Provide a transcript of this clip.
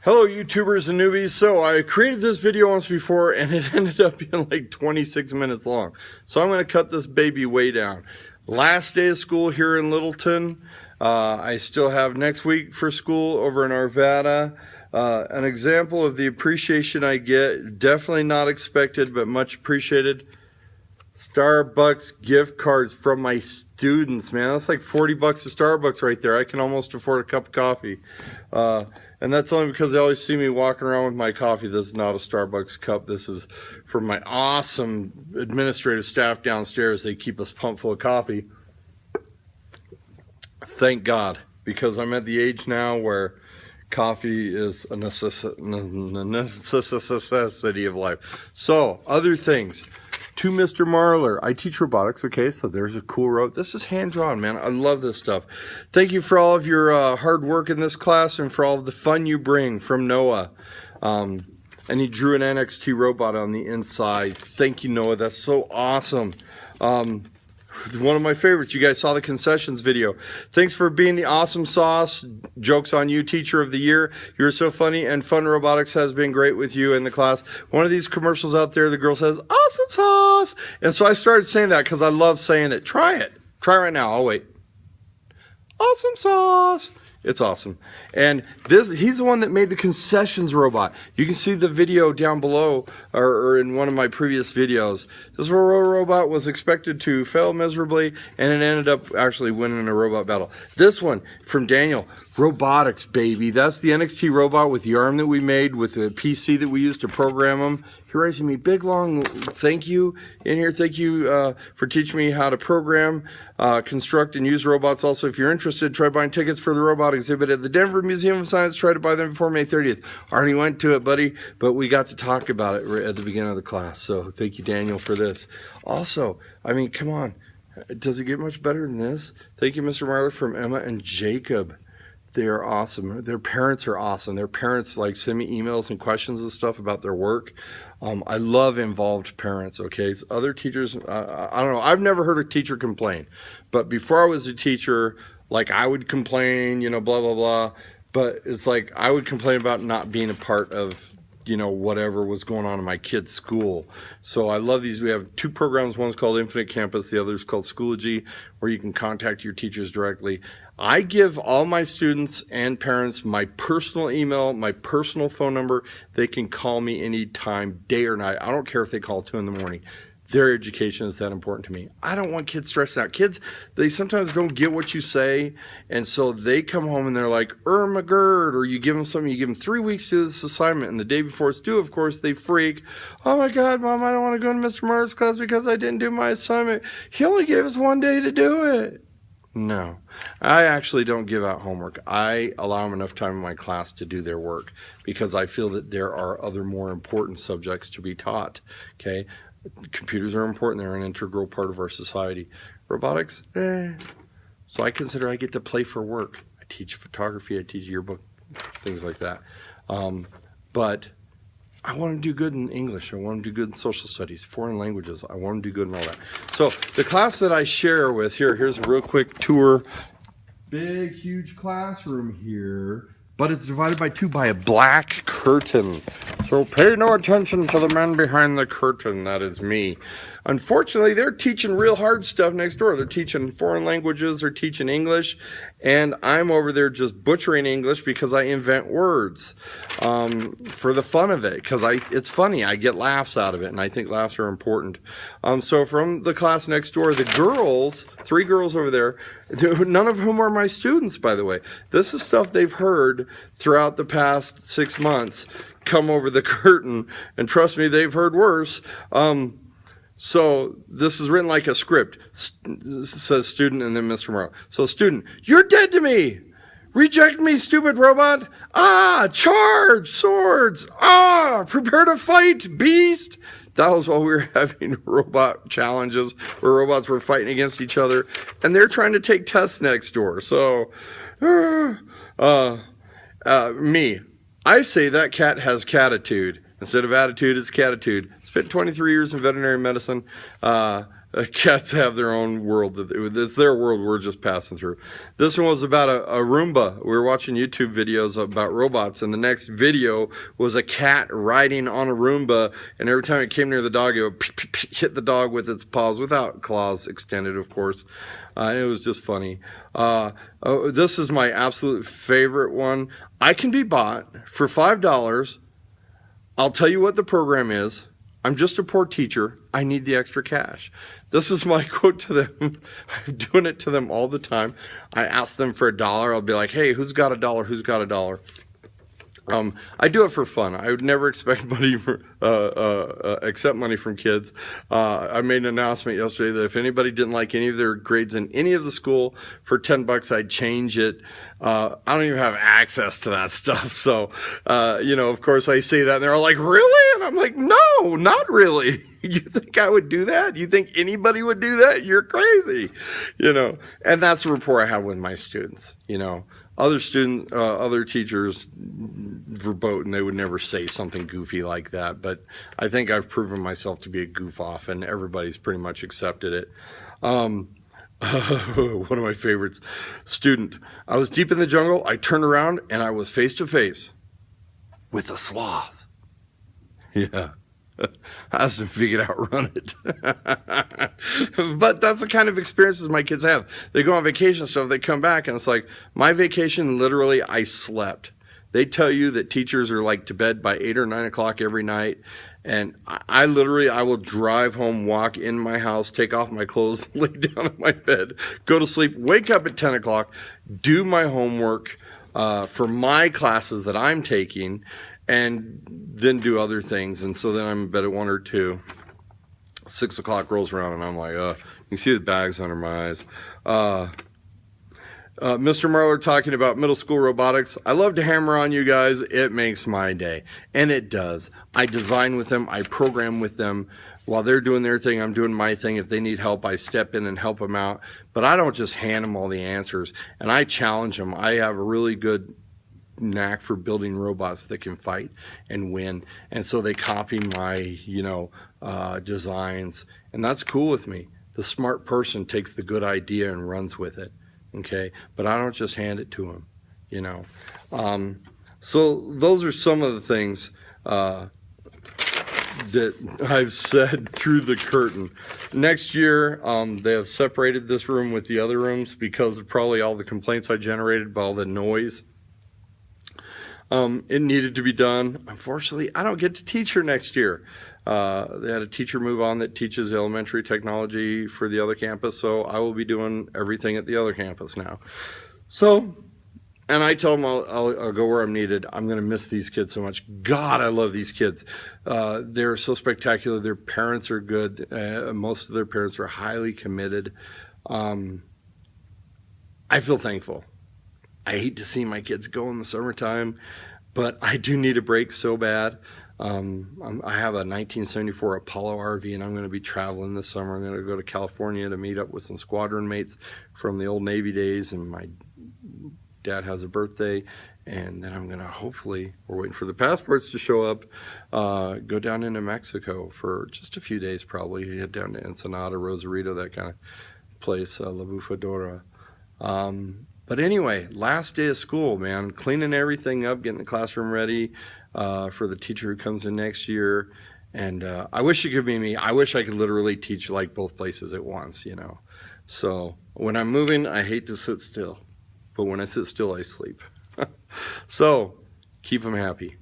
Hello YouTubers and newbies. So I created this video once before and it ended up being like 26 minutes long. So I'm going to cut this baby way down. Last day of school here in Littleton. I still have next week for school over in Arvada. An example of the appreciation I get, definitely not expected but much appreciated. Starbucks gift cards from my students, man. That's like 40 bucks to Starbucks right there. I can almost afford a cup of coffee. And that's only because they always see me walking around with my coffee. This is not a Starbucks cup. This is from my awesome administrative staff downstairs. They keep us pumped full of coffee. Thank God, because I'm at the age now where coffee is a necessity of life. So, other things. To Mr. Marler, I teach robotics, okay, so there's a cool rope. This is hand-drawn, man. I love this stuff. Thank you for all of your hard work in this class and for all of the fun you bring from Noah. And he drew an NXT robot on the inside. Thank you, Noah. That's so awesome. One of my favorites. You guys saw the concessions video. Thanks for being the awesome sauce. Jokes on you, teacher of the year. You're so funny, and Fun Robotics has been great with you in the class. One of these commercials out there, the girl says, awesome sauce. And so I started saying that because I love saying it. Try it. Try it right now. I'll wait. Awesome sauce. It's awesome. And he's the one that made the concessions robot. You can see the video down below or in one of my previous videos. This robot was expected to fail miserably and it ended up actually winning a robot battle. This one from Daniel, robotics, baby. That's the NXT robot with the arm that we made with the PC that we used to program them. He writes me big long thank you in here. Thank you for teaching me how to program, construct, and use robots. Also, if you're interested, try buying tickets for the robot exhibit at the Denver Museum of Science. Try to buy them before May 30th. Already went to it, buddy, but we got to talk about it right at the beginning of the class. So thank you, Daniel, for this. Also, I mean, come on. Does it get much better than this? Thank you, Mr. Marler, from Emma and Jacob. They are awesome. Their parents are awesome. Their parents like send me emails and questions and stuff about their work. I love involved parents, okay? So other teachers, I don't know. I've never heard a teacher complain. But before I was a teacher, like I would complain, you know, blah, blah, blah. But it's like I would complain about not being a part of, you know, whatever was going on in my kid's school. So I love these. We have two programs. One's called Infinite Campus. The other is called Schoology, where you can contact your teachers directly. I give all my students and parents my personal email, my personal phone number. They can call me anytime, day or night. I don't care if they call 2 in the morning. Their education is that important to me. I don't want kids stressed out. Kids, they sometimes don't get what you say, and so they come home and they're like, McGird, or you give them something, you give them 3 weeks to this assignment, and the day before it's due, of course, they freak. Oh my God, Mom, I don't want to go to Mr. Marler's class because I didn't do my assignment. He only gave us 1 day to do it. No, I actually don't give out homework. I allow them enough time in my class to do their work because I feel that there are other more important subjects to be taught, okay? Computers are important. They're an integral part of our society. Robotics, So I consider I get to play for work. I teach photography, I teach yearbook, things like that. But I want them to do good in English. I want them to do good in social studies, foreign languages. I want them to do good in all that. So the class that I share with, here's a real quick tour. Big, huge classroom here, but it's divided by 2 by a black curtain. So pay no attention to the man behind the curtain. That is me. Unfortunately, they're teaching real hard stuff next door. They're teaching foreign languages, they're teaching English, and I'm over there just butchering English because I invent words for the fun of it, because it's funny. I get laughs out of it, and I think laughs are important. So from the class next door, the girls, 3 girls over there, none of whom are my students, by the way. This is stuff they've heard throughout the past 6 months come over the curtain, and trust me, they've heard worse. So this is written like a script. Says student and then Mr. Marler. So student, you're dead to me. Reject me, stupid robot. Ah, charge, swords. Ah, prepare to fight, beast. That was while we were having robot challenges where robots were fighting against each other. And they're trying to take tests next door. So, me. I say that cat has catitude. Instead of attitude, it's catitude. Spent 23 years in veterinary medicine. Cats have their own world. It's their world. We're just passing through. This one was about a Roomba. We were watching YouTube videos about robots, and the next video was a cat riding on a Roomba, and every time it came near the dog, it would hit the dog with its paws, without claws extended, of course. And it was just funny. This is my absolute favorite one. I can be bought for $5. I'll tell you what the program is. I'm just a poor teacher. I need the extra cash. This is my quote to them. I'm doing it to them all the time. I ask them for $1. I'll be like, hey, who's got $1? Who's got $1? I do it for fun. I would never expect money accept money from kids. I made an announcement yesterday that if anybody didn't like any of their grades in any of the school, for $10, I'd change it. I don't even have access to that stuff. So, of course I say that and they're all like, really? And I'm like, no, not really. You think I would do that? You think anybody would do that? You're crazy, and that's the rapport I have with my students, Other teachers verboten, they would never say something goofy like that, but I think I've proven myself to be a goof off, and everybody's pretty much accepted it. One of my favorites, student. I was deep in the jungle, I turned around, and I was face to face with a sloth. Yeah. I hasn't figured out run it. But that's the kind of experiences my kids have. They go on vacation stuff, they come back, and it's like, my vacation, literally, I slept. They tell you that teachers are like to bed by 8 or 9 o'clock every night. And I will drive home, walk in my house, take off my clothes, lay down in my bed, go to sleep, wake up at 10 o'clock, do my homework for my classes that I'm taking, and then do other things. And so then I'm in bed at 1 or 2. 6 o'clock rolls around and I'm like, you can see the bags under my eyes. Mr. Marler talking about middle school robotics. I love to hammer on you guys. It makes my day. And it does. I design with them. I program with them. While they're doing their thing, I'm doing my thing. If they need help, I step in and help them out. But I don't just hand them all the answers. And I challenge them. I have a really good knack for building robots that can fight and win, and so they copy my designs, and that's cool with me. The smart person takes the good idea and runs with it, okay? But I don't just hand it to them, so those are some of the things that I've said through the curtain. Next year, they have separated this room with the other rooms because of probably all the complaints I generated by all the noise. It needed to be done. Unfortunately, I don't get to teach her next year. They had a teacher move on that teaches elementary technology for the other campus, so I will be doing everything at the other campus now. So, and I tell them I'll go where I'm needed. I'm going to miss these kids so much. God, I love these kids. They're so spectacular. Their parents are good. Most of their parents are highly committed. I feel thankful. I hate to see my kids go in the summertime, but I do need a break so bad. I have a 1974 Apollo RV, and I'm going to be traveling this summer. I'm going to go to California to meet up with some squadron mates from the old Navy days, and my dad has a birthday, and then I'm going to hopefully, we're waiting for the passports to show up, go down into Mexico for just a few days probably, head down to Ensenada, Rosarito, that kind of place, La Bufadora. But anyway, last day of school, man, cleaning everything up, getting the classroom ready for the teacher who comes in next year. And I wish it could be me. I wish I could literally teach like both places at once, So when I'm moving, I hate to sit still. But when I sit still, I sleep. So keep them happy.